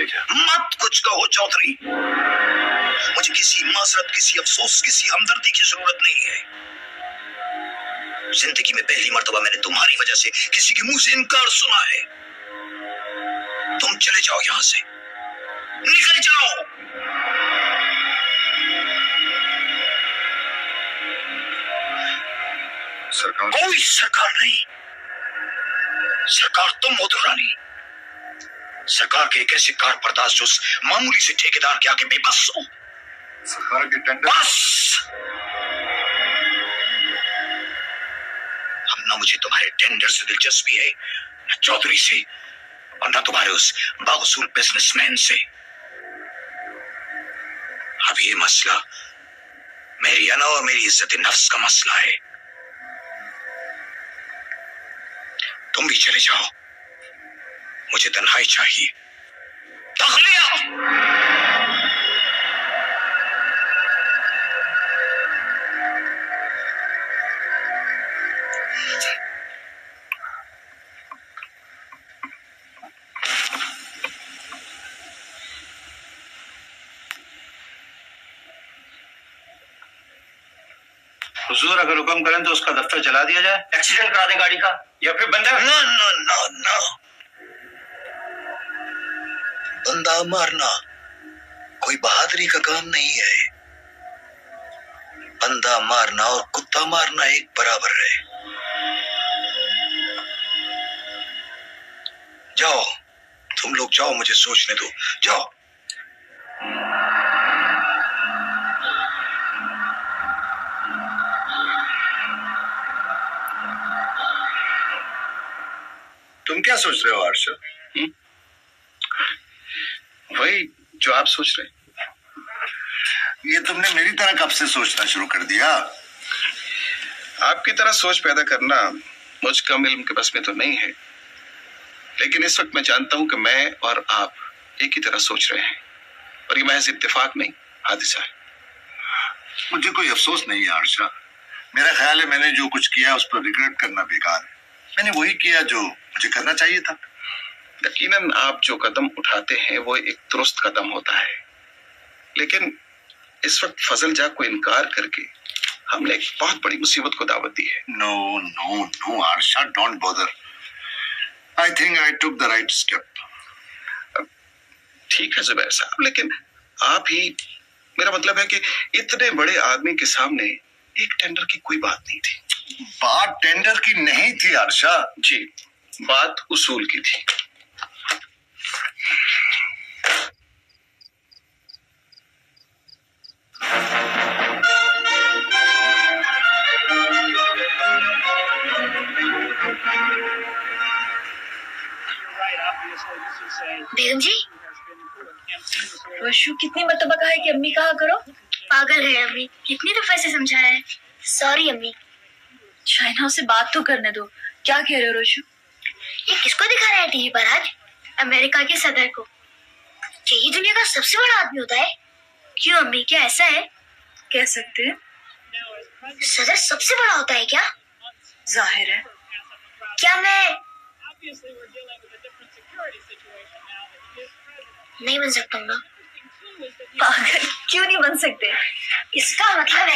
चौधरी क्या? मत कुछ कहो चौधरी। मुझे किसी माजरत, किसी अफसोस, किसी हमदर्दी की जरूरत नहीं है। जिंदगी में पहली मर्तबा मैंने तुम्हारी वजह से किसी के मुंह से इनकार सुना है। तुम चले जाओ यहां से, निकल जाओ। सरकार? कोई सरकार नहीं। सरकार तुम हो दुर्रानी। सरकार के एक ऐसे कार बर्दाश्त जो उस मामूली से ठेकेदार के आगे बेबस हो। सरकार के टेंडर? बस। अब ना मुझे तुम्हारे टेंडर से दिलचस्पी है, न चौधरी से, और न तुम्हारे उस बावसूल बिजनेसमैन से। अब ये मसला मेरी अना और मेरी इज्जत नफ्स का मसला है। तुम भी चले जाओ, मुझे तन्हाई चाहिए। तखलिया। हुजूर अगर हुक्म करें तो उसका दफ्तर जला दिया जाए, एक्सीडेंट करा दे गाड़ी का, या फिर बंदा? नो नो नो नो, बंदा मारना कोई बहादुरी का काम नहीं है। बंदा मारना और कुत्ता मारना एक बराबर है। जाओ, तुम लोग जाओ, मुझे सोचने दो। जाओ। तुम क्या सोच रहे हो अर्शद? वही जो आप सोच रहे हैं। ये तुमने मेरी तरह कब से सोचना शुरू कर दिया? आपकी तरह सोच पैदा करना मुझ कम इल्म के बस में तो नहीं है, लेकिन इस वक्त मैं जानता हूं कि मैं और आप एक ही तरह सोच रहे हैं, और ये महज इत्तेफाक नहीं, हादिसा है। मुझे कोई अफसोस नहीं है अर्शद। मेरा ख्याल है मैंने जो कुछ किया उस पर रिग्रेट करना बेकार है। मैंने वही किया जो मुझे करना चाहिए था। यकीनन आप जो कदम उठाते हैं वो एक दुरुस्त कदम होता है, लेकिन इस वक्त फजल जा को इनकार करके हमने एक बहुत बड़ी मुसीबत को दावत दी है। No no no Arshad, don't bother. I think I took the right step. ठीक है जुबैर साहब, लेकिन आप ही, मेरा मतलब है कि इतने बड़े आदमी के सामने एक टेंडर की कोई बात नहीं थी। बात टेंडर की नहीं थी अर्शद। जी, बात उसूल की थी। बेगम जी, रोशू कितनी मर्तबा कहा है कि अम्मी कहा करो। पागल है अम्मी, कितनी दफा से समझाया है। सॉरी अम्मी। शाइना से बात तो करने दो। क्या कह रहे हो रोशू? ये किसको दिखा रहा है टीवी पर आज? अमेरिका के सदर को। क्या ये दुनिया का सबसे बड़ा आदमी होता है? क्यों अम्मी, क्या ऐसा है? कह सकते हैं। सदर सबसे बड़ा होता है क्या? जाहिर है। क्या मैं नहीं बन सकता हूँ ना? पागल क्यों नहीं बन सकते? इसका मतलब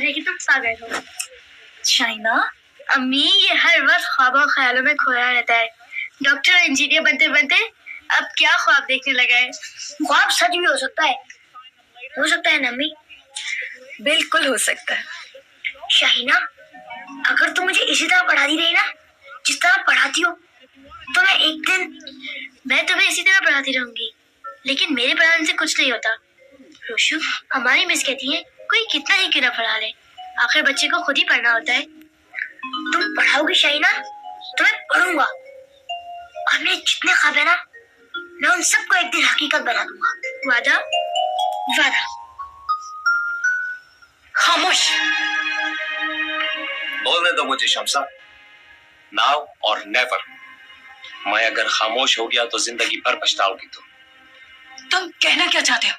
है कि तुम पागल हो। शाइना, अम्मी, ये हर वक्त ख्वाबों ख्यालों में खोया रहता है। डॉक्टर और इंजीनियर बनते बनते अब क्या ख्वाब देखने लगा है। ख्वाब सच भी हो सकता है ना अम्मी? बिल्कुल हो सकता है। शाहिना, अगर तुम मुझे इसी तरह पढ़ाती रही ना, जिस तरह पढ़ाती हो, तो मैं तुम्हें इसी तरह पढ़ाती रहूंगी। लेकिन मेरे पढ़ाने से कुछ नहीं होता। रोशू, हमारी मिस कहती है कोई कितना ही क्यों ना पढ़ा ले, आखिर बच्चे को खुद ही पढ़ना होता है। तुम पढ़ाओगी शाहिना, तो मैं पढ़ूंगा, और मेरे जितने ख्वाब है ना, मैं उन सबको एक दिन हकीकत बना दूंगा। वादा? वादा। खामोश। बोलने दो मुझे शमसा, नाउ और नेवर। मैं अगर खामोश हो गया तो जिंदगी भर पछताओगी तुम कहना क्या चाहते हो?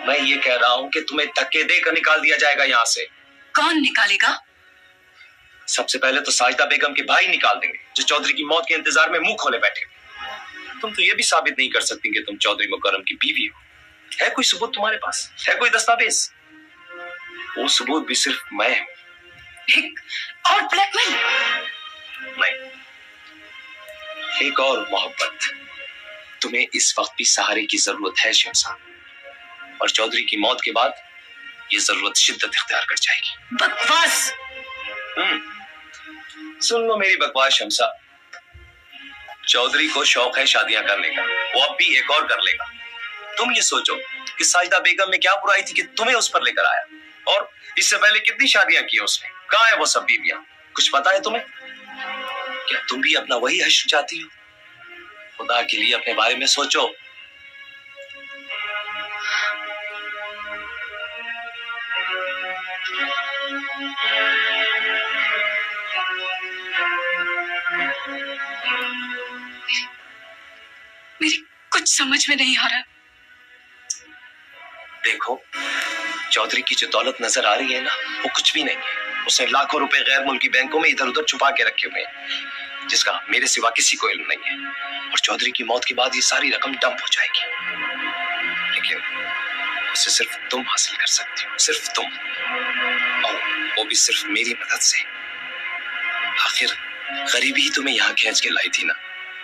मैं ये कह रहा हूँ कि तुम्हें धक्के देकर निकाल दिया जाएगा यहाँ से। कौन निकालेगा? सबसे पहले तो साजिदा बेगम के भाई निकाल देंगे, जो चौधरी की मौत के इंतजार में मुंह खोले बैठे। तुम तो ये भी साबित नहीं कर सकती कि तुम चौधरी मुकर्रम की बीवी हो। है कोई सबूत तुम्हारे पास? है कोई दस्तावेज? वो सबूत भी सिर्फ मैं हूं। और ब्लैकमेल? नहीं, एक और मोहब्बत। तुम्हें इस वक्त भी सहारे की जरूरत है शमसा, और चौधरी की मौत के बाद ये जरूरत शिद्दत इख्तियार कर जाएगी। बकवास। सुन लो मेरी बकवास शमसा। चौधरी को शौक है शादियां करने का, वो अब भी एक और कर लेगा। तुम ये सोचो कि साजिदा बेगम में क्या बुराई थी कि तुम्हें उस पर लेकर आया, और इससे पहले कितनी शादियां की उसने। कहाँ है वो सब बीवियां? कुछ पता है तुम्हें? क्या तुम भी अपना वही हश्र चाहती हो? खुदा के लिए अपने बारे में सोचो। मेरी कुछ समझ में नहीं आ रहा। देखो, चौधरी की जो दौलत नजर आ रही है ना, वो कुछ भी नहीं है। उसने लाखों रुपए गैर मुल्की बैंकों में इधर उधर छुपा के रखे हुए हैं, जिसका मेरे सिवा किसी को इल्म नहीं है। और चौधरी की मौत के बाद ये सारी रकम डंप हो जाएगी, लेकिन उसे सिर्फ तुम हासिल कर सकती हो, सिर्फ तुम, और वो भी सिर्फ मेरी मदद से। आखिर गरीबी ही तुम्हें यहाँ खींच के लाई थी ना।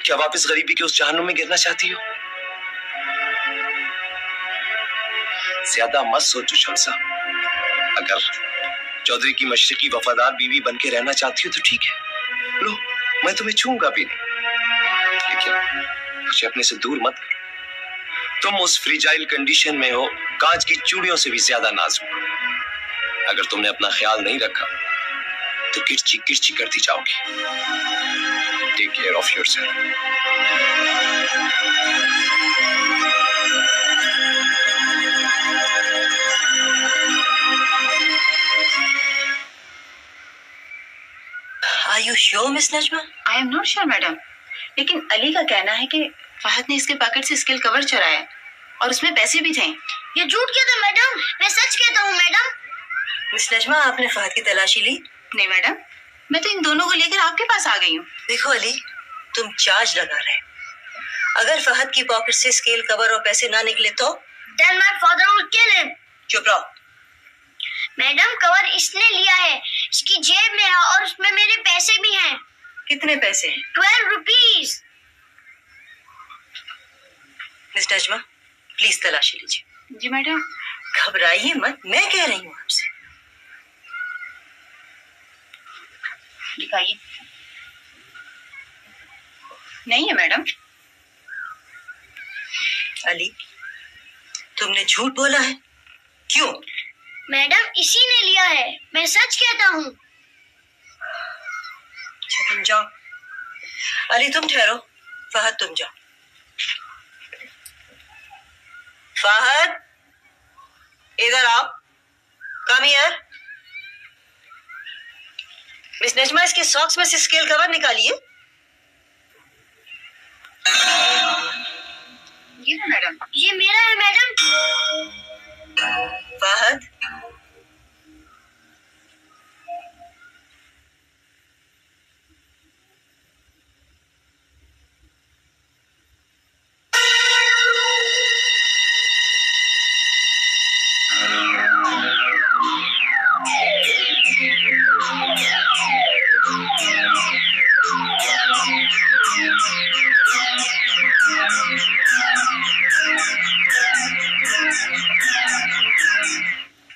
क्या वापस गरीबी के उस जहन्नुम में गिरना चाहती हो? ज्यादा मत सोचो शमसा। अगर चौधरी की मशरिकी वफादार बीवी बन के रहना चाहती हो तो ठीक है, लो, मैं तुम्हें छूंगा भी नहीं, लेकिन मुझे अपने से दूर मत करो। तुम उस फ्रीजाइल कंडीशन में हो, कांच की चूड़ियों से भी ज्यादा नाजुक। अगर तुमने अपना ख्याल नहीं रखा तो किरची किरची करती जाओगी। Take care of yourself. Are you sure, miss Najma? I am not sure madam, लेकिन अली का कहना है कि फहद ने इसके पैकेट से स्केल कवर चुराया और उसमें पैसे भी थे। ये झूठ क्यों था मैडम? मैं सच कहता हूँ मैडम। मिस नजमा, आपने फहद की तलाशी ली? नहीं मैडम, मैं तो इन दोनों को लेकर आपके पास आ गई हूँ। देखो अली, तुम चार्ज लगा रहे। अगर फहद की पॉकेट से स्केल कवर और पैसे ना निकले तो? Then my father will kill him. चुप रहो। मैडम, कवर इसने लिया है, इसकी जेब में है और उसमें मेरे पैसे भी हैं। कितने पैसे? 12 रुपीज। मिस नजमा, प्लीज तलाशी लीजिए। जी मैडम। घबराइए मत, मैं कह रही हूँ आपसे। दिखाइए। नहीं है मैडम। अली, तुमने झूठ बोला है, क्यों? मैडम, इसी ने लिया है, मैं सच कहता हूँ। अच्छा, तुम जाओ। अली तुम ठहरो, फहद तुम जाओ। फहद, इधर आओ। Come here. मिस नजमा, इसके सॉक्स में से स्केल कवर निकालिए। ये ना मैडम। ये मेरा है मैडम। फहद,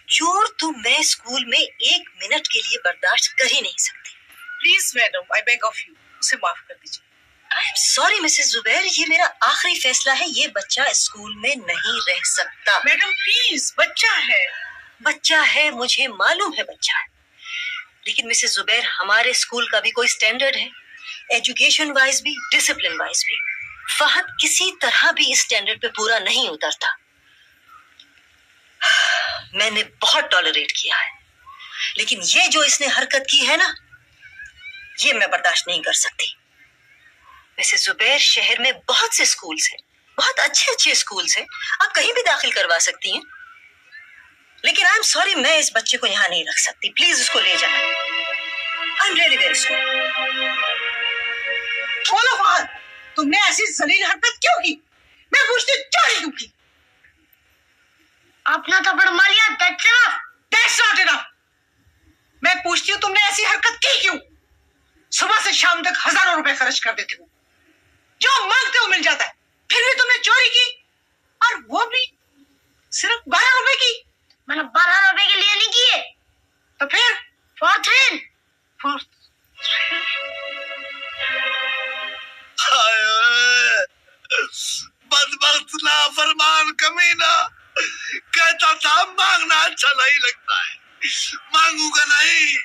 चोर तो मैं स्कूल में 1 मिनट के लिए बर्दाश्त कर ही नहीं सकती। Please madam, I beg of you, उसे माफ कर दीजिए। I am sorry Mrs Zubair, ये मेरा आखिरी फैसला है। ये बच्चा स्कूल में नहीं रह सकता। मैडम प्लीज, बच्चा है। बच्चा है, मुझे मालूम है बच्चा है, लेकिन मिसेस जुबैर, हमारे स्कूल का भी कोई स्टैंडर्ड है, एजुकेशन वाइज भी, डिसिप्लिन वाइज भी। फहद किसी तरह भी इस स्टैंडर्ड पे पूरा नहीं उतरता। मैंने बहुत टॉलरेट किया है, लेकिन ये जो इसने हरकत की है ना, ये मैं बर्दाश्त नहीं कर सकती। मिसेस जुबैर, शहर में बहुत से स्कूल्स हैं, बहुत अच्छे अच्छे स्कूल्स हैं, आप कहीं भी दाखिल करवा सकती हैं, लेकिन आई एम सॉरी, मैं इस बच्चे को यहाँ नहीं रख सकती। प्लीज उसको ले जाए। I am really very sorry. बोलो फहद, तुमने ऐसी जलील हरकत क्यों की? मैं पूछती हूँ, चोरी क्यों की? अपना थप्पड़ मार लिया, that's enough. That's not enough. मैं पूछती हूँ, तुमने ऐसी हरकत की क्यों? सुबह से शाम तक हजारों रुपए खर्च कर देती हूँ, जो मांगते हो मिल जाता है, फिर भी तुमने चोरी की, और वो भी सिर्फ 12 रुपए की। मैंने 12 रुपए के लिए नहीं किए, तो फिर for thrill. बदबख्त नाफरमान कमीना, कहता था मांगना अच्छा नहीं लगता है, मांगूंगा नहीं,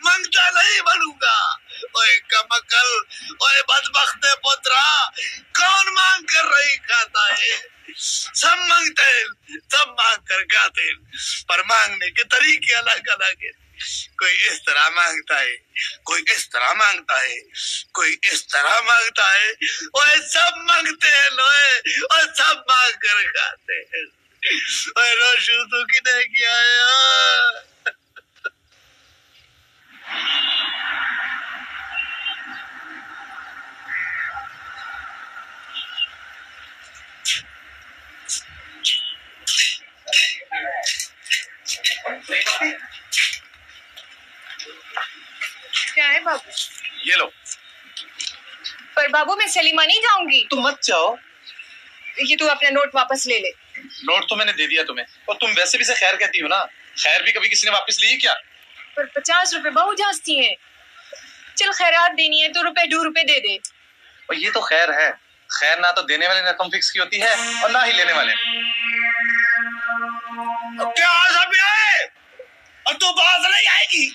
मांगता नहीं बनूंगा। ओए कमकल, ओए बदबख्त पुत्रा, कौन मांग कर रही खाता है? सब मांगते हैं, सब मांग कर खाते हैं, पर मांगने के तरीके अलग अलग है। कोई इस तरह मांगता है, कोई इस तरह मांगता है, कोई इस तरह मांगता है। ओए सब मांगते हैं लोए, और सब मांग कर खाते हैं। ओए रोशू तू किधर किया है? क्या है बाबू? ये लो। पर बाबू मैं सलीमा नहीं जाऊंगी। तुम मत जाओ। ये तू अपना नोट वापस ले ले। नोट तो मैंने दे दिया तुम्हें, और तुम वैसे भी से खैर कहती हो ना। खैर भी कभी किसी ने वापस ली है क्या? पर 50 रुपए बहु जास्ती है। चल खैरात देनी है तो रुपए 2 रुपए दे दे। और ये तो खैर है। खैर ना तो देने वाले ने रकम फिक्स की होती है, और ना ही लेने वाले। अब क्या सब आए और तू बात नहीं आएगी?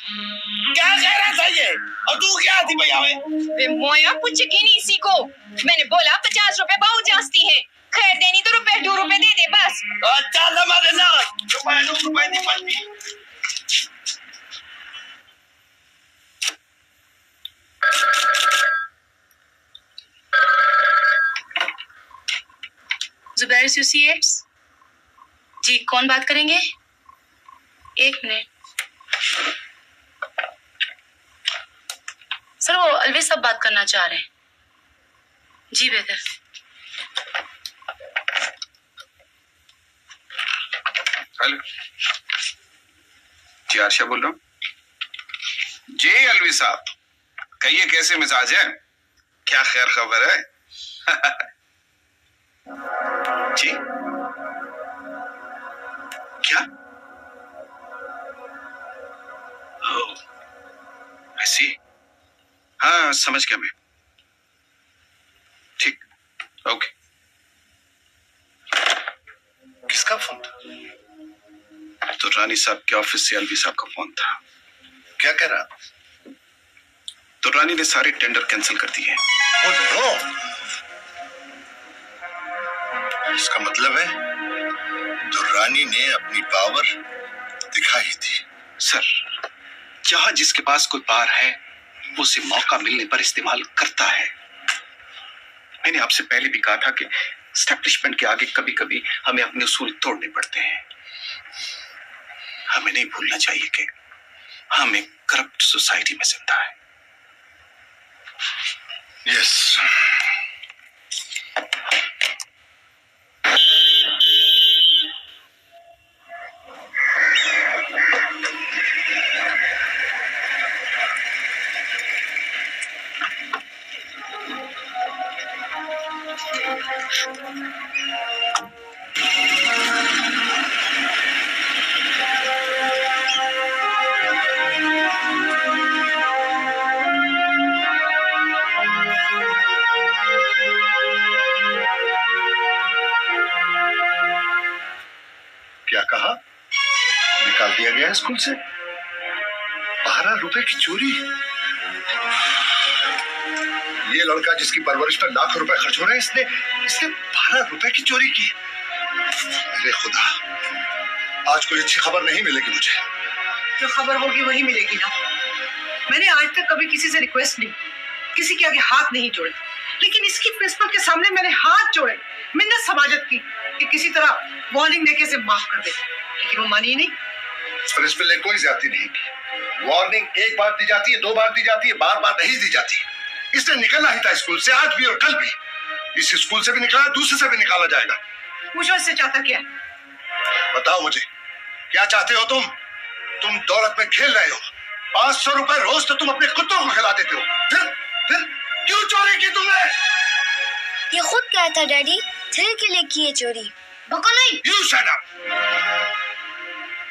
क्या कह रहा था ये? और तू क्या थी भैया में? वे मोया कुछ नहीं इसी को। मैंने बोला 50 रुपए बहु जास्ती है, खैर देनी तो रुपए 2 रुपए दे दे बस। अच्छा हमारे ना रुपए नहीं पड़ती। जुबैर एसोसिएट्स जी, कौन बात करेंगे? 1 मिनट सर, वो अलविस साहब बात करना चाह रहे हैं। जी बेहतर। हेलो जी, आरशा बोल रहा हूँ। जी अलवी साहब, कहिए कैसे मिजाज है? क्या खैर खबर है? जी क्या? ऐसी? हाँ समझ गया मैं। ठीक, ओके। किसका फोन था? तो रानी साहब के ऑफिस से अलवी साहब का फोन था। क्या कह रहा? तो रानी ने सारे टेंडर कैंसिल कर दिए। Oh, no. इसका मतलब है तो रानी ने अपनी पावर दिखाई थी। सर, जहां जिसके पास कोई पावर है वो उसे मौका मिलने पर इस्तेमाल करता है। मैंने आपसे पहले भी कहा था कि एस्टैब्लिशमेंट के आगे कभी कभी हमें अपने उसूल तोड़ने पड़ते हैं। हमें नहीं भूलना चाहिए कि हम एक करप्ट सोसाइटी में जिंदा है। यस। क्या कहा? निकाल दिया गया है स्कूल से? 12 रुपए की चोरी? ये लड़का जिसकी परवरिश पर लाखों रुपए खर्च हो रहे हैं, इसने 12 रुपए की चोरी की। अरे खुदा, आज कोई अच्छी खबर नहीं मिलेगी मुझे। जो खबर होगी वही मिलेगी ना। मैंने आज तक कभी किसी से रिक्वेस्ट नहीं, किसी के आगे हाथ नहीं जोड़े, लेकिन इसकी प्रिंसिपल के सामने मैंने हाथ जोड़े, मिन्नत समाजत की कि किसी तरह वार्निंग देके से माफ कर दे, लेकिन वो मानी नहीं। प्रिंसिपल ने कोई ज्यादती नहीं की। वार्निंग एक बार दी जाती है, 2 बार दी जाती है, बार बार नहीं दी जाती। इसने निकलना ही था स्कूल से, आज भी और कल भी। इस स्कूल से भी निकाला, दूसरे से भी निकाला जाएगा। पूछो इससे चाहता क्या है? बताओ मुझे, क्या चाहते हो तुम? तुम दौलत में खेल रहे हो। 500 रुपए रोज तो तुम अपने कुत्तों को खिला देते हो। फिर क्यों चोरी की तुमने? ये खुद कहता डैडी, थ्रिल के लिए की है चोरी, बको नहीं। You shut up!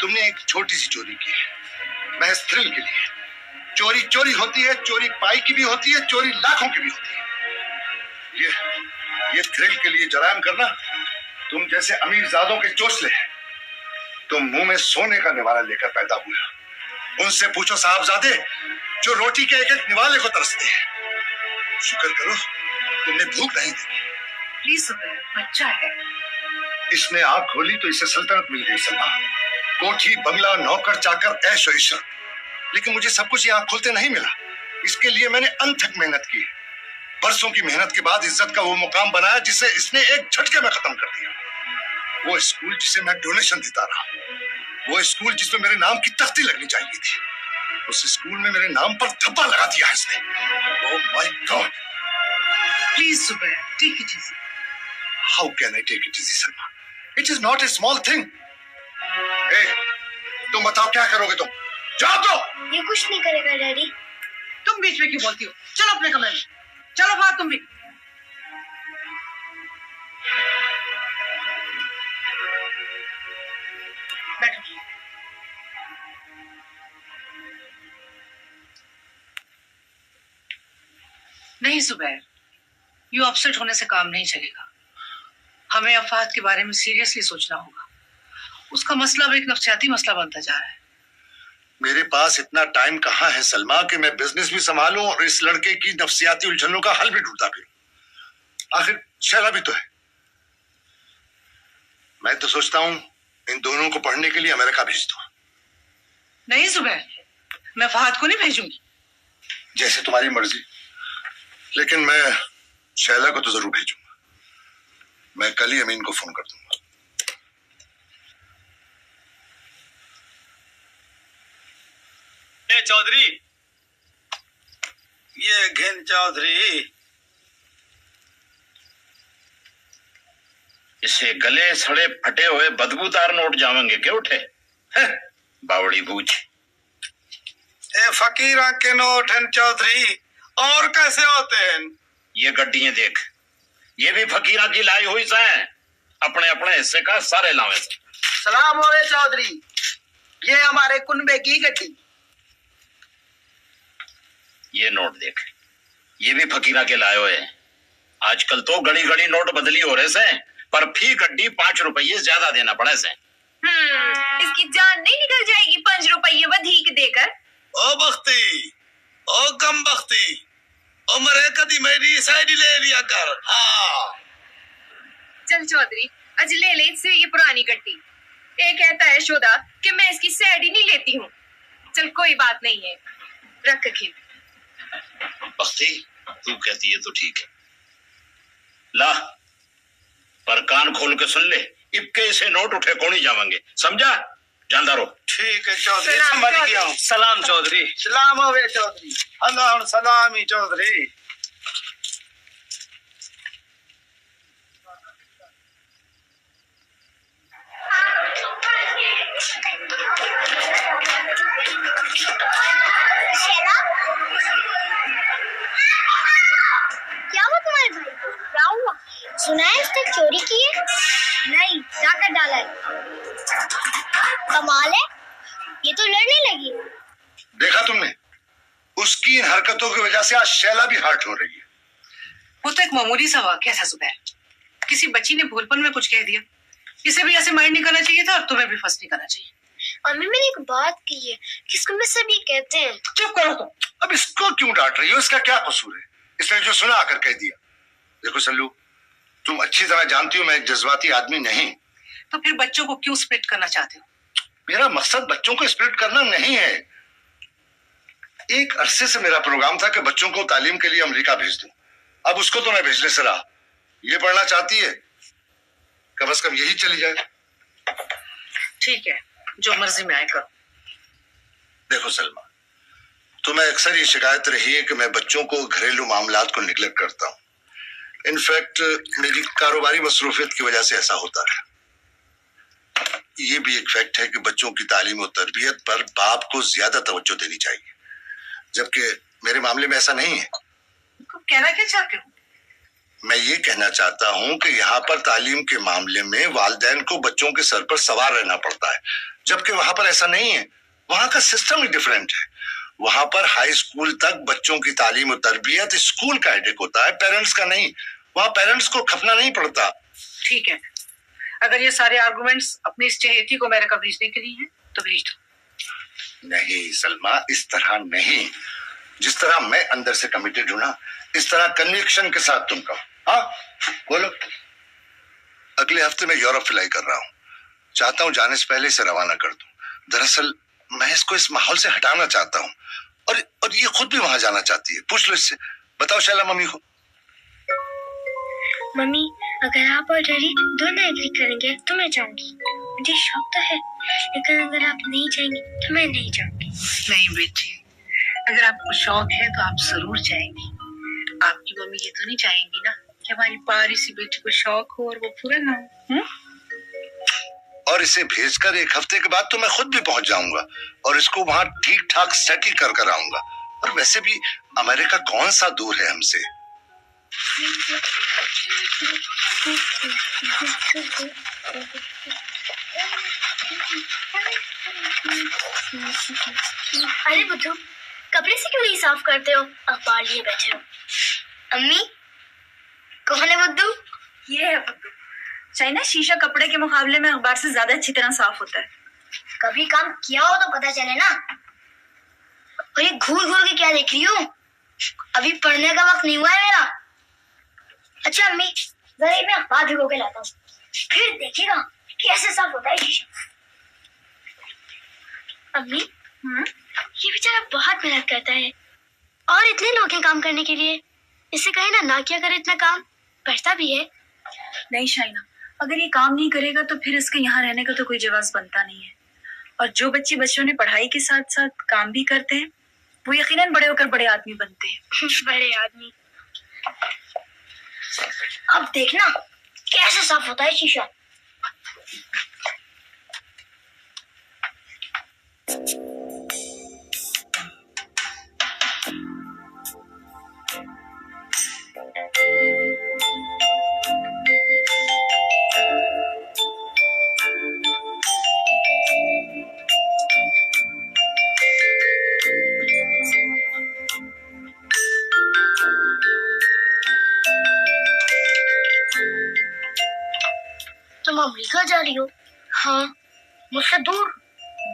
तुमने एक छोटी सी चोरी की है, महज थ्रिल के लिए। चोरी चोरी होती है, चोरी पाई की भी होती है, चोरी लाखों की भी होती है। ये थ्रिल के लिए जरायम करना तुम जैसे अमीरजादों के चोचले हैं। तुम मुंह में सोने का निवाला लेकर पैदा हुए हो। उनसे पूछो साहबजादे जो रोटी के एक एक निवाले को तरसते हैं। शुक्र करो तुमने भूख नहीं देखी। प्लीज जुबैर, बच्चा है। इसने आंख खोली तो इसे सल्तनत मिल गई सलमा। कोठी, बंगला, नौकर, चाकर, ऐश और इशरत। लेकिन मुझे सब कुछ आंख खोलते नहीं मिला। इसके लिए मैंने अनथक मेहनत की। बरसों की मेहनत के बाद इज्जत का वो मुकाम बनाया जिसे इसने एक झटके में खत्म कर दिया। वो स्कूल जिसे मैं डोनेशन देता रहा, वो स्कूल जिसमें मेरे नाम की तख्ती लगनी चाहिए थी, उस स्कूल में मेरे नाम पर धब्बा लगा दिया है इसने। Oh my god! Please Zubair, take it easy. How can I take it easy Salma? It is not a small thing. तुम बताओ क्या करोगे तुम? जवाब दो। ये कुछ नहीं करेगा डैडी। तुम बीच में क्यों बोलती हो? चलो अपने कमरे में। चलो बात तुम भी। बैठो। नहीं जुबैर, यूं अपसेट होने से काम नहीं चलेगा। हमें अफाद के बारे में सीरियसली सोचना होगा। उसका मसला अब एक नफ्सियाती मसला बनता जा रहा है। मेरे पास इतना टाइम कहाँ है सलमा कि मैं बिजनेस भी संभालूं और इस लड़के की नफ्सियाती उलझनों का हल भी ढूंढता फिरूं। आखिर शैला भी तो है। मैं तो सोचता हूं इन दोनों को पढ़ने के लिए अमेरिका भेज दूं। नहीं जुबैर, मैं फहद को नहीं भेजूंगी। जैसे तुम्हारी मर्जी, लेकिन मैं शैला को तो जरूर भेजूंगा। मैं कल ही अमीन को फोन कर दूंगा। चौधरी, ये घेन चौधरी, इसे गले सड़े फटे हुए बदबूदार नोट जावेंगे क्या उठे? बावड़ी बूझ। ए फकीरा के नोट हैं चौधरी, और कैसे होते हैं? ये गड्डियां देख, ये भी फकीरा की लाई हुई से अपने अपने हिस्से का सारे लावे से। सलाम हो चौधरी, ये हमारे कुनबे की गड्डी। ये नोट देख, ये भी फकीरा के लाए हुए हैं। आजकल तो गड़ी गड़ी नोट बदली हो रहे से, पर फी गड्डी 5 रुपये ज्यादा देना पड़े से। इसकी जान नहीं निकल जाएगी 5 रुपये अधिक देकर? ओ बख्ती, ओ कम बख्ती, ओ मरे कदी मेरी साइड ले लिया कर। हाँ चल चौधरी, आज ले ले इससे ये पुरानी गड्डी। ये कहता है शोदा कि मैं इसकी सैड ही नहीं लेती हूँ। चल कोई बात नहीं है, रख खिल। बख्ती, तू कहती है तो ठीक है, ला, पर कान खोल के सुन ले, इबके इसे नोट उठे कौन ही जावेंगे, समझा? जानदार हो। ठीक है चौधरी, समझ गया हूँ। सलाम चौधरी। सलाम होवे चौधरी। अल्लाह सलामी चौधरी। क्या हुआ तुम्हारे भाई को? क्या हुआ? सुना है उसने चोरी की है? नहीं, डाका डाला है। कमाल है, ये तो लड़ने लगी। देखा तुमने, उसकी इन हरकतों की वजह से आज शैला भी हर्ट हो रही है। वो तो एक मामूली सा वाकया था जुबैर, किसी बच्ची ने भूलपन में कुछ कह दिया। इसे भी ऐसे माइंड नहीं करना चाहिए था और तुम्हें भी फर्स्ट नहीं करना चाहिए। अम्मी मैंने एक बात की है, किसको में सभी कहते हैं। चुप करो तुम। अब इसको क्यों डांट रही हो? इसका क्या कसूर है? इसने जो सुना आकर कह दिया। देखो सल्लू, तुम अच्छी तरह जानती हो मैं एक जज्बाती आदमी नहीं। तो फिर बच्चों को क्यों स्प्लिट करना चाहते हो? मेरा मकसद बच्चों को स्प्लिट करना नहीं है। एक अरसे से मेरा प्रोग्राम था कि बच्चों को तालीम के लिए अमेरिका भेज दूं। अब उसको तो मैं भेजने से रहा। ये पढ़ना चाहती है, कम से कम यही चली जाए। ठीक है, जो मर्जी में आए करो। देखो सलमा, तुम्हें अक्सर ये शिकायत रही है कि मैं बच्चों को घरेलू मामलात को निगलेक्ट करता हूँ। इनफैक्ट मेरी कारोबारी मसरूफियत की वजह से ऐसा होता है। ये भी एक फैक्ट है कि बच्चों की तालीम और तरबियत पर बाप को ज्यादा तवज्जो देनी चाहिए, जबकि मेरे मामले में ऐसा नहीं है। तो कहना क्या चाहते हो? मैं ये कहना चाहता हूँ कि यहाँ पर तालीम के मामले में वालिदैन को बच्चों के सर पर सवार रहना पड़ता है, जबकि वहां पर ऐसा नहीं है। वहां का सिस्टम ही डिफरेंट है। वहां पर हाई स्कूल तक बच्चों की तालीम और तरबियत स्कूल का हेडेक होता है, पेरेंट्स का नहीं। वहां पेरेंट्स को खपना नहीं पड़ता। ठीक है, अगर ये सारे आर्गुमेंट्स अपनी इस चहेती को मेरे को भेजने के लिए हैं तो भेज दो। नहीं सलमा, इस तरह नहीं। जिस तरह मैं अंदर से कमिटेड हूं ना, इस तरह कन्विक्शन के साथ तुम कहो। हाँ बोलो। अगले हफ्ते मैं यूरोप फ्लाई कर रहा हूँ। चाहता हूँ जाने से पहले इसे रवाना कर दूं। दरअसल मैं इसको इस माहौल से हटाना चाहता हूँ, और ये खुद भी वहां जाना चाहती है। पूछ लो इससे। बताओ शैला मम्मी को। मम्मी, अगर आप और डैडी दोनों एग्री करेंगे तो मैं जाऊंगी। मुझे शौक तो है, लेकिन अगर आप नहीं जाएंगे तो मैं नहीं जाऊंगी। नहीं बेटी, अगर आपको शौक है तो आप जरूर जाएंगी। आपकी मम्मी ये तो नहीं चाहेंगी ना कि हमारी प्यारी सी बेटी को शौक हो और वो पूरा ना हो। और इसे भेजकर एक हफ्ते के बाद तो मैं खुद भी पहुंच जाऊंगा और इसको वहां ठीक ठाक सेटल कर आऊंगा। और वैसे भी अमेरिका कौन सा दूर है हमसे। अरे बुद्धू, कपड़े से क्यों नहीं साफ करते हो? अखबार लिए बैठे हो। अम्मी, कौन है बुद्धू? ये है बुद्धू। चाइना शीशा कपड़े के मुकाबले में अखबार से ज्यादा अच्छी तरह साफ होता है। कभी काम किया हो तो पता चले ना। और ये घूर घूर के क्या देख रही हो? अभी पढ़ने का वक्त नहीं हुआ है मेरा। अच्छा अम्मी, जरा मैं अखबार भिगो के लाता हूँ, फिर देखिएगा कैसे साफ होता है शीशा। अम्मी, ये बेचारा बहुत मेहनत करता है और इतने लोग हैं काम करने के लिए। इससे कहे ना किया करे इतना काम, पढ़ता भी है। नहीं शाइना, अगर ये काम नहीं करेगा तो फिर इसके यहाँ रहने का तो कोई जवाब बनता नहीं है। और जो बच्चे बच्चों ने पढ़ाई के साथ साथ काम भी करते हैं वो यकीनन बड़े होकर बड़े आदमी बनते हैं। बड़े आदमी। अब देखना कैसे साफ होता है शीशा। तुम अमेरिका जा रही हो? हाँ, मुझसे दूर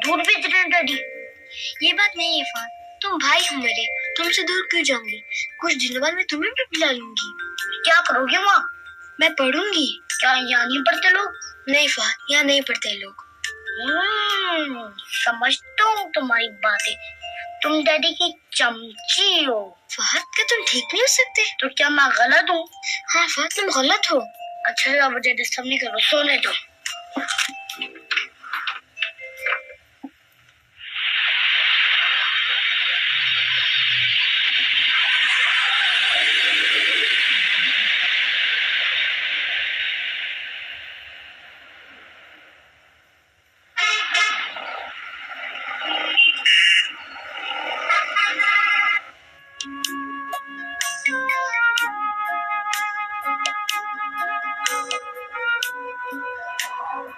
दूर भी इतने डैडी। ये बात नहीं है फात, तुम भाई हो मेरे, तुमसे दूर क्यों जाऊंगी? कुछ दिनों बाद मैं तुम्हें भी बुला लूंगी। क्या करोगे वहाँ? मैं पढ़ूंगी। क्या यहाँ नहीं पढ़ते लोग? नहीं फात, यहाँ नहीं पढ़ते लोग। समझता हूँ तुम्हारी बातें। तुम डैडी की चमची हो। फहद, क्या तुम ठीक नहीं हो सकते? तो क्या मैं गलत हूँ? हाँ फहद, तुम गलत हो। अच्छा, अब मुझे डिस्टर्ब नहीं करो, सोने दो।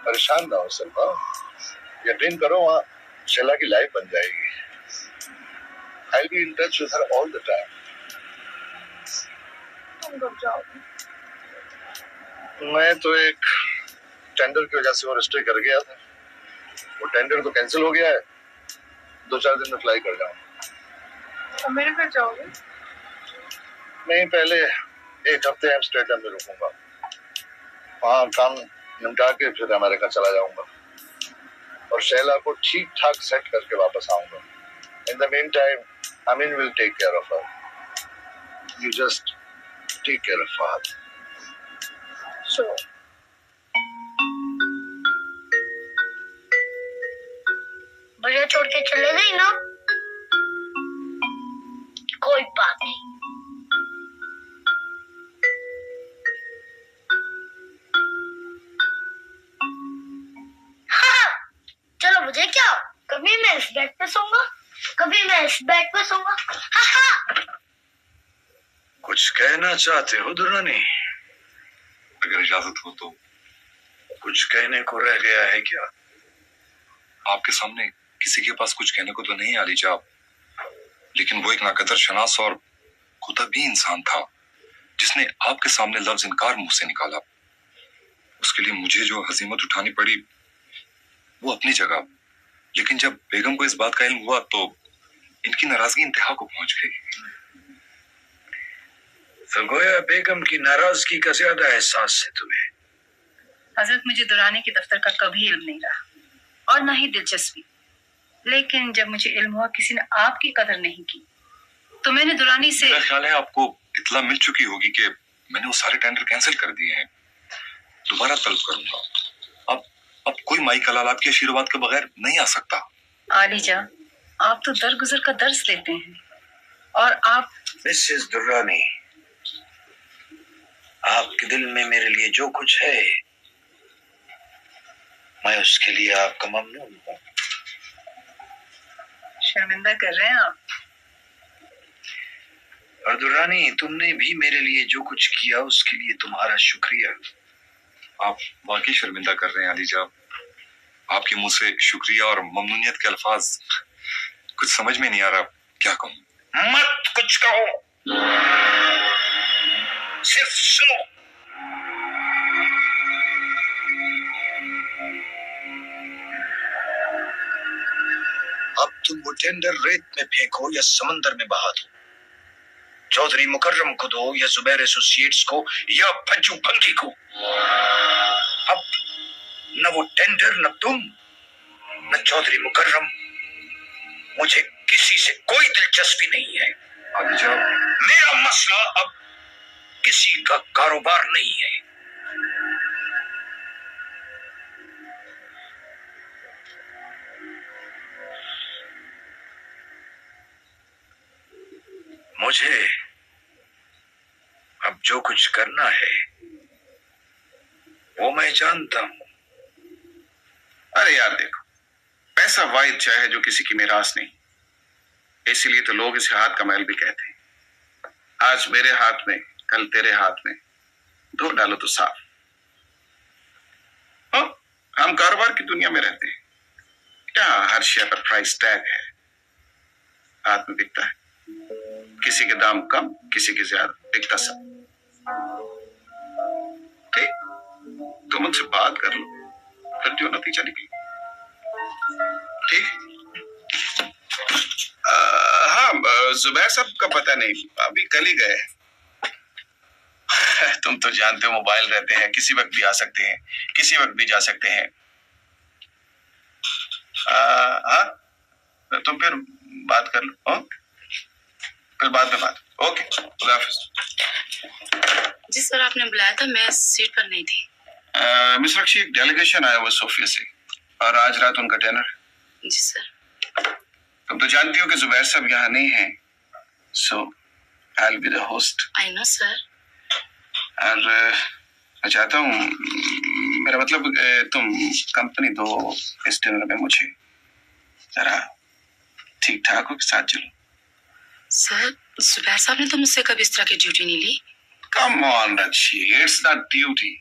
परेशान ना हो सलमा, यकीन करो वहाँ शैला की लाइफ बन जाएगी। I'll be in touch with her all the time. तुम रुक जाओ। मैं तो एक टेंडर की वजह से और स्टे कर गया था। वो टेंडर तो कैंसिल हो गया है। 2-4 दिन में फ्लाई कर जाऊंगा। और मेरे घर जाओगे? नहीं, पहले एक हफ्ते एम्स्टर्डम में रुकूंगा। वहाँ काम निपटा के फिर अमेरिका चला जाऊंगा और शैला को ठीक ठाक सेट करके वापस आऊंगा। In the meantime, Amin will take care of her. You just take care of her. Sure. मुझे छोड़ के चले गई ना? कोई बात नहीं। बेड पे सोऊंगा। हाँ हाँ। कुछ कहना चाहते हो दुरानी? अगर इजाजत हो तो। कुछ कहने को रह गया है क्या? आपके सामने किसी के पास कुछ कहने को तो नहीं आली जाब, लेकिन वो एक नाकदर शनास और खुदा-बी इंसान था जिसने आपके सामने लफ्ज इनकार मुंह से निकाला। उसके लिए मुझे जो हजीमत उठानी पड़ी वो अपनी जगह, लेकिन जब बेगम को इस बात का इल्म हुआ तो इनकी नाराजगी इंतहा को पहुंच गई। तो गोया बेगम की नाराजगी का ज्यादा एहसास है तुम्हें? हजरत, मुझे दुरानी के दफ्तर का कभी इल्म नहीं रहा और ना ही दिलचस्पी, लेकिन जब मुझे इल्म हुआ किसी ने आपकी कदर नहीं की तो मैंने दुरानी से। मेरा ख्याल है आपको इत्तला मिल चुकी होगी कि मैंने वो सारे टेंडर कैंसिल कर दिए हैं। दोबारा तलब करूंगा। अब कोई माई कलाल आपके आशीर्वाद के बगैर नहीं आ सकता। आलीजा, आप तो दरगुजर का दर्स लेते हैं और आप। मिसेस दुर्रानी, आपके दिल में मेरे लिए जो कुछ है मैं उसके लिए आपका ममनून हूँ। शर्मिंदा कर रहे हैं आप। और दुर्रानी, तुमने भी मेरे लिए जो कुछ किया उसके लिए तुम्हारा शुक्रिया। आप वाकई शर्मिंदा कर रहे हैं आलीजा। आपके मुंह से शुक्रिया और ममनूनियत के अल्फाज कुछ समझ में नहीं आ रहा, क्या कहूं। मत कुछ कहो, सिर्फ सुनो। अब तुम वो टेंडर रेत में फेंको या समंदर में बहा दो, चौधरी मुकर्रम को दो या जुबैर एसोसिएट्स को या फज्जू फंकी को। अब न वो टेंडर, न तुम, न चौधरी मुकर्रम, मुझे किसी से कोई दिलचस्पी नहीं है। आलीजा, मेरा मसला अब किसी का कारोबार नहीं है। मुझे अब जो कुछ करना है वो मैं जानता हूं। अरे यार देखो, पैसा वाहिद चाहे जो किसी की मिरास नहीं, इसीलिए तो लोग इसे हाथ का मैल भी कहते हैं। आज मेरे हाथ में, कल तेरे हाथ में, धो डालो तो साफ। हाँ, हम कारोबार की दुनिया में रहते हैं, क्या हर शय पर प्राइस टैग है। हाथ में बिकता है, किसी के दाम कम, किसी के ज्यादा, बिकता सब। ठीक, तुम उनसे बात कर लो, फिर जो नतीजा निकले। ठीक। हाँ, जुबैर साहब का पता नहीं, अभी कल ही गए। तुम तो जानते हो मोबाइल रहते हैं, किसी वक्त भी आ सकते हैं, किसी वक्त भी जा सकते हैं। हाँ, तुम फिर बात कर लो। हाँ? फिर बाद में बात। ओके, खुदा हाफिज। जी सर, आपने बुलाया था, मैं सीट पर नहीं थी। मिस रक्षी, एक डेलीगेशन आया हुआ सोफिया से और आज रात उनका डिनर। जी सर। तुम तो जानती हो कि जुबैर साहब यहाँ नहीं हैं, so I will be the host. I know sir. और मैं चाहता हूँ, मेरा मतलब तुम कंपनी दो इस डिनर में मुझे, जरा ठीक ठाक हो के साथ चलो। सर, जुबैर साहब ने तो मुझसे कभी इस तरह की ड्यूटी नहीं ली। Come on, Rakshi, it's not duty,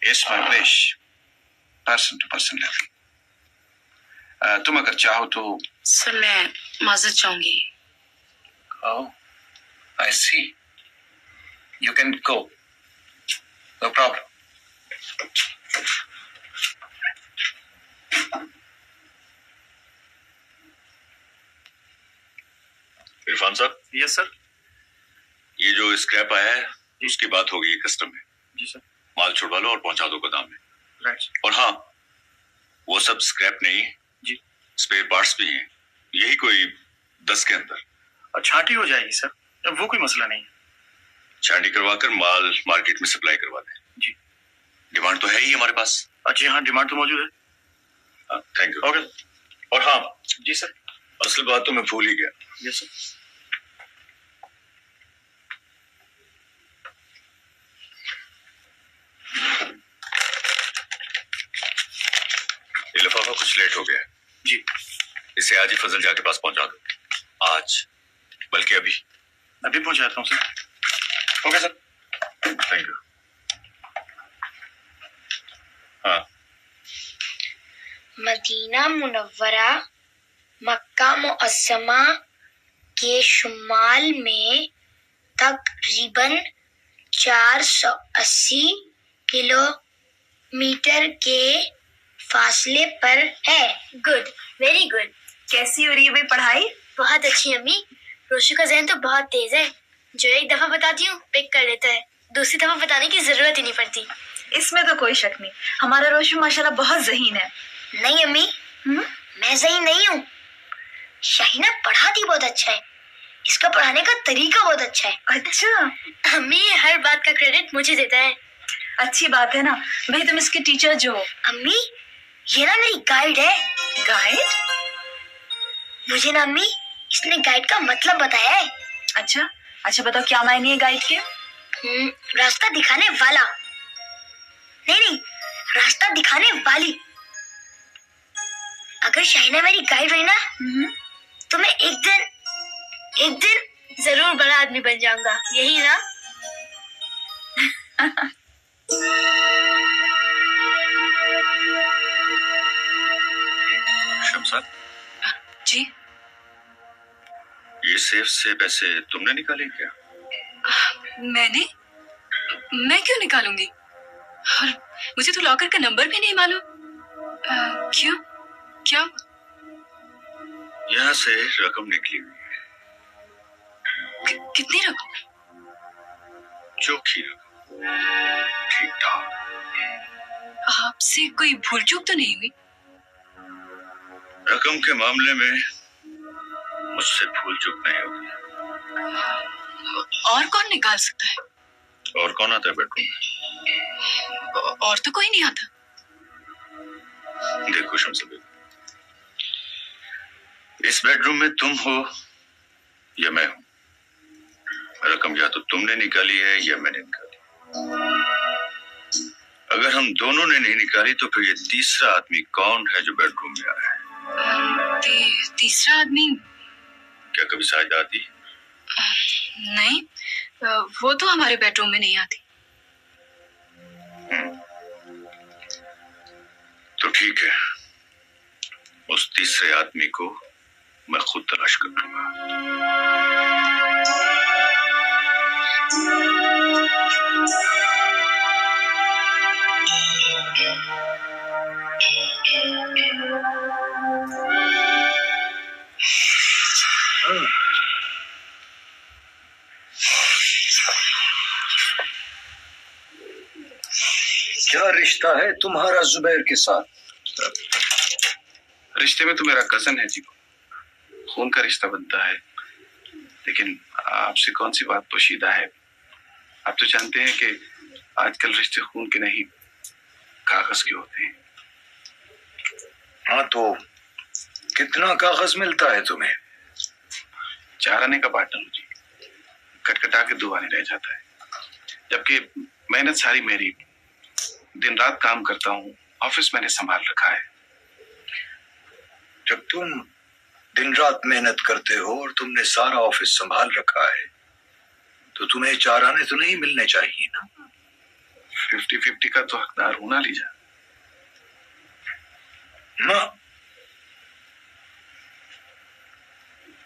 it's my wish, person to person level. तुम अगर चाहो तो। सर, मैं माजरत चाहूंगी। Oh, I see. You can go. No problem. Irfan साहब। Yes sir. ये जो स्क्रैप आया है उसकी बात हो गई है कस्टम में। जी सर। माल छुड़वा लो और पहुंचा दो गोदाम में। राइट। और हाँ, वो सब स्क्रैप नहीं जी, स्पेयर पार्ट्स भी हैं, यही कोई 10 के अंदर। और छांटी हो जाएगी सर, वो कोई मसला नहीं है। छांटी करवाकर माल मार्केट में सप्लाई करवा दें। जी। डिमांड तो है ही हमारे पास। जी हाँ, डिमांड तो मौजूद है। Thank you. ओके। और हाँ जी सर। असल बात तो मैं भूल ही गया। Yes sir. ये लिफाफा कुछ लेट हो गया। जी। इसे आज ही फजल जा के पास पहुंचा दो। आज, बल्कि अभी पहुंचाता हूँ sir. Okay sir, thank you. हाँ, मदीना मुनव्वरा मक्का मुअज़्ज़मा के शुमाल में तकरीबन 480 किलोमीटर के फासले पर है। Good, very good. कैसी हो रही है भाई पढ़ाई? बहुत अच्छी अम्मी। रोशू का ज़हन तो बहुत तेज है, जो एक दफा बताती हूँ पिक कर लेता है, दूसरी दफा बताने की जरूरत ही नहीं पड़ती। इसमें तो कोई शक नहीं, हमारा रोशू माशाल्लाह बहुत ज़हीन है। नहीं अम्मी, मैं ज़हीन नहीं हूँ। शाहीना पढ़ाती बहुत अच्छा है, इसका पढ़ाने का तरीका बहुत अच्छा है। अच्छा, अम्मी हर बात का क्रेडिट मुझे देता है। अच्छी बात है ना भाई, तुम इसके टीचर जो हो। अम्मी ये ना मेरी गाइड है। गाइड? मुझे ना अम्मी इसने गाइड का मतलब बताया है। अच्छा बताओ क्या मायने है गाइड के? रास्ता दिखाने वाला। नहीं, रास्ता दिखाने वाली। अगर शाहीना मेरी गाइड रही ना तो मैं एक दिन जरूर बड़ा आदमी बन जाऊंगा, यही ना? शमशाद जी, ये सेफ से पैसे तुमने निकाले क्या? मैं क्यों निकालूंगी? और मुझे तो लॉकर का नंबर भी नहीं मालूम। क्यों? क्या? यहाँ से रकम निकली हुई है। कितनी रकम? चौकी रकम, ठीक ठाक। आपसे कोई भूल चूक तो नहीं हुई? रकम के मामले में मुझसे भूल चूक नहीं होगी। और कौन निकाल सकता है? और कौन आता है बेडरूम में? और तो कोई नहीं आता। देखो शमशाद, इस बेडरूम में तुम हो या मैं हूं, रकम या तो तुमने निकाली है या मैंने निकाली। अगर हम दोनों ने नहीं निकाली तो फिर ये तीसरा आदमी कौन है जो बेडरूम में आया है? तीसरा आदमी? क्या कभी साजिद आती? नहीं, वो तो हमारे बेडरूम में नहीं आती। तो ठीक है, उस तीसरे आदमी को मैं खुद तलाश कर लूंगा। क्या रिश्ता है तुम्हारा जुबैर के साथ? रिश्ते में तो मेरा कजन है जी, खून का रिश्ता बनता है, लेकिन आपसे कौन सी बात पोशीदा है? आप तो जानते हैं कि आजकल रिश्ते खून के नहीं कागज के होते हैं। हाँ, तो कितना कागज मिलता है तुम्हें? 4 आने का पार्टनर हूँ जी, कटकटा के 2 आने रह जाता है, जबकि मेहनत सारी मेरी। दिन रात काम करता हूँ, ऑफिस मैंने संभाल रखा है। जब तुम दिन रात मेहनत करते हो और तुमने सारा ऑफिस संभाल रखा है तो तुम्हें 4 आने तो नहीं मिलने चाहिए ना? 50-50 का तो हकदार हूं ना लीजा। ना,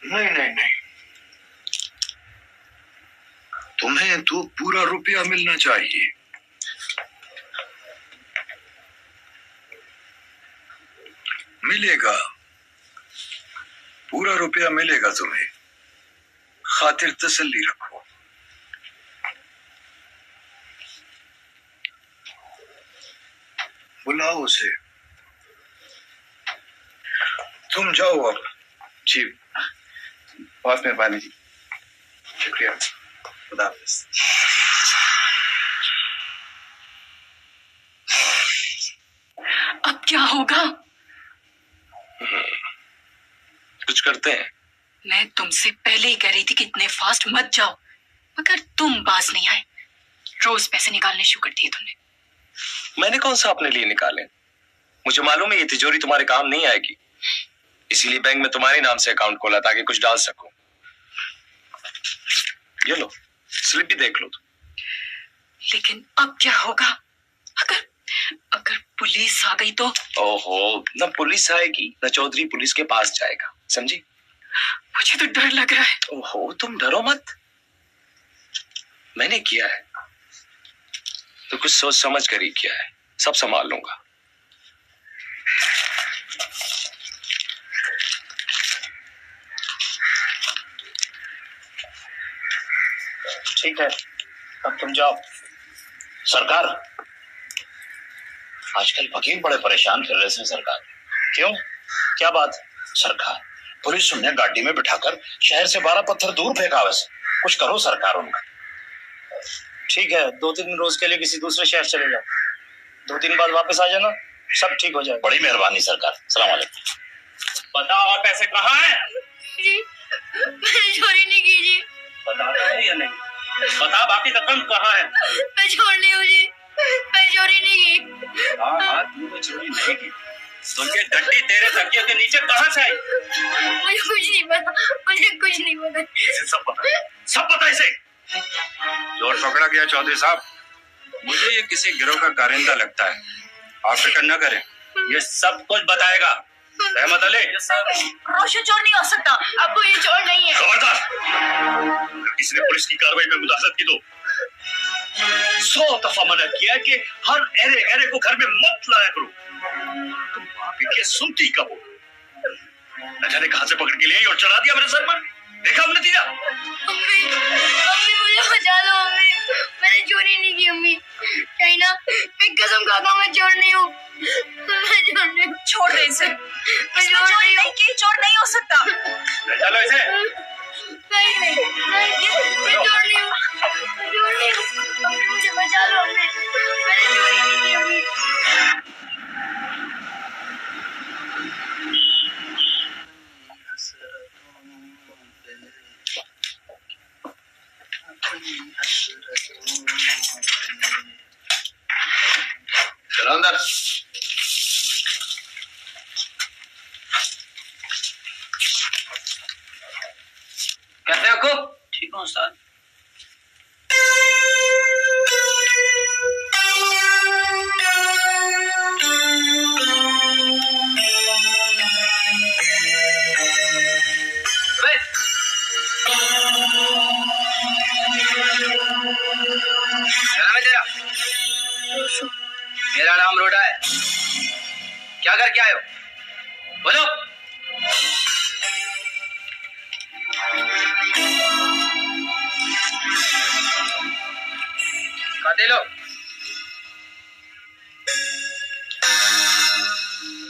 नहीं, तुम्हें तो पूरा रुपया मिलना चाहिए। मिलेगा, पूरा रुपया मिलेगा तुम्हें, खातिर तसल्ली रखो। बुलाओ उसे। तुम जाओ अब। जी, बहुत मेहरबानी जी, शुक्रिया, खुदा हाफिज। अब क्या होगा? कुछ करते हैं। मैं तुमसे पहले ही कह रही थी कि इतने फास्ट मत जाओ, मगर तुम बाज नहीं आए। रोज पैसे निकालने शुरू कर दिए तुमने। मैंने कौन सा अपने लिए निकाले? मुझे मालूम है ये तिजोरी तुम्हारे काम नहीं आएगी, इसीलिए बैंक में तुम्हारे नाम से अकाउंट खोला ताकि कुछ डाल सकूं। ये लो, स्लिप भी देख लो तुम। लेकिन अब क्या होगा? अगर अगर पुलिस आ गई तो? ओहो, न पुलिस आएगी न चौधरी पुलिस के पास जाएगा, समझी? मुझे तो डर लग रहा है। ओहो, तुम डरो मत, मैंने किया है तो कुछ सोच समझ कर ही किया है, सब संभाल लूंगा। ठीक है, अब तुम जाओ। सरकार, आजकल वकील बड़े परेशान कर रहे हैं सरकार। क्यों, क्या बात? सरकार, पुलिस उन्हें गाड़ी में बिठाकर शहर से 12 पत्थर दूर फेंका। वैसे कुछ करो सरकार उनका। ठीक है, 2-3 रोज के लिए किसी दूसरे शहर चले जाओ, 2-3 बाद वापस आ जाना, सब ठीक हो जाए। बड़ी मेहरबानी सरकार। सलाम अलैकुम। बताओ और पैसे कहाँ हैं? जी, मैंने चोरी नहीं की जी। बता रहे या नहीं? बता, बाकी रकम कहाँ है? मैं छोड़ रही हूँ जी, मैं चोरी नहीं की। हाँ, तूने चोरी नहीं की। तुझे डंडी तेरे तकिए के नीचे कहाँ से आई? मुझे कुछ नहीं पता, मुझे कुछ नहीं पता। इसे सब पता है, सब पता है इसे। चोर पकड़ा गया चौधरी साहब। मुझे ये किसी गिरोह का कारिंदा लगता है, आप फिक्र न करें, ये सब कुछ बताएगा। रहमत अली, रोशन चोर नहीं हो सकता। अब ये चोर नहीं है। खबरदार, अगर किसी ने पुलिस की कार्रवाई में मुदाखलत की तो 100 दफा मना किया कि हर एरे को घर में मत लाया करो। तुम भाभी की सुनती कब हो? न जाने कहां से पकड़ के लिए और चढ़ा दिया मेरे सर पर। देखा हमने नतीजा? अम्मी, अम्मी मुझे बचा लो अम्मी, मैंने चोरी नहीं की अम्मी। चाइना, मैं कसम खाता हूँ मैं चोर नहीं हूँ, मैं चोर नहीं हूँ। छोड़ दे इसे, इसने चोरी नहीं की, चोर नहीं हो सकता। चलो इसे। नहीं, मैं चोर नहीं हूँ, मैं चोर नहीं हूँ। अम्मी मुझे बचा लो अम्मी, मैंने चोरी नहीं की अम्मी। चलो अंदर। कैसे हो को? ठीक हूँ उस्ताद। मेरा नाम रोडा है। क्या करके आए हो? बोलो। खाते लो।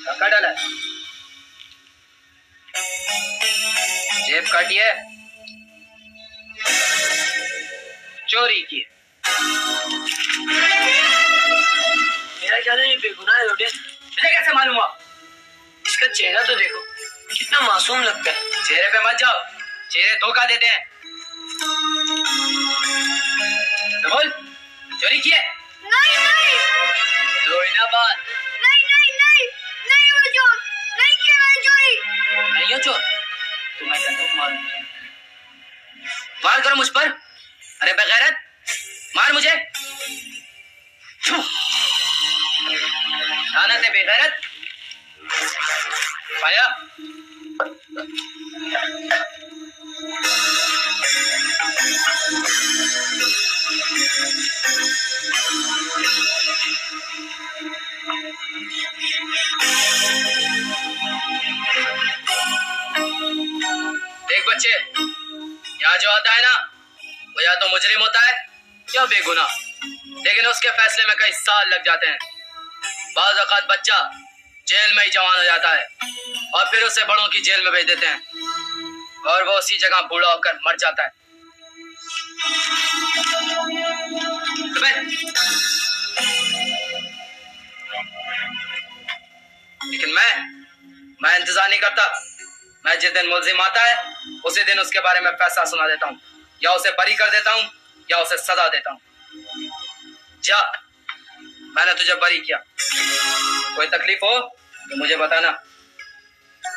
धक्का डाला, जेब काटी है, चोरी की है। मेरा ख्याल है ये बेगुनाह है रोडे। मुझे कैसे मालूम हुआ? इसका चेहरा तो देखो, कितना मासूम लगता है। चेहरे पे मत जाओ, चेहरे धोखा देते हैं। तो बोल, चोरी की है? नहीं नहीं, लो इना बात। नहीं नहीं नहीं, नहीं वो चोर नहीं किया मैंने चोरी। नहीं हो चोर? तुम्हें कहता मार, वार करो मुझ पर। अरे बेगैरत, मार मुझे। लानत है बेगैरत। पाया? देख बच्चे, यहाँ जो आता है ना, वो या तो मुजरिम होता है या बेगुनाह, लेकिन उसके फैसले में कई साल लग जाते हैं। बाज़ औक़ात बच्चा जेल में ही जवान हो जाता है और फिर उसे बड़ों की जेल में भेज देते हैं और वो उसी जगह बूढ़ा होकर मर जाता है। लेकिन मैं इंतजार नहीं करता। मैं जिस दिन मुल्जिम आता है उसी दिन उसके बारे में फैसला सुना देता हूँ, या उसे बरी कर देता हूँ या उसे सजा देता हूँ। जा, मैंने तुझे बरी किया। कोई तकलीफ हो तो मुझे बताना,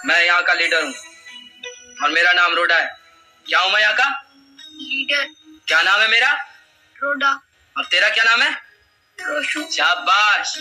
मैं यहाँ का लीडर हूँ और मेरा नाम रोडा है। क्या हूँ मैं यहाँ का लीडर। क्या नाम है मेरा? रोडा। और तेरा क्या नाम है? रोशू। शाबाश।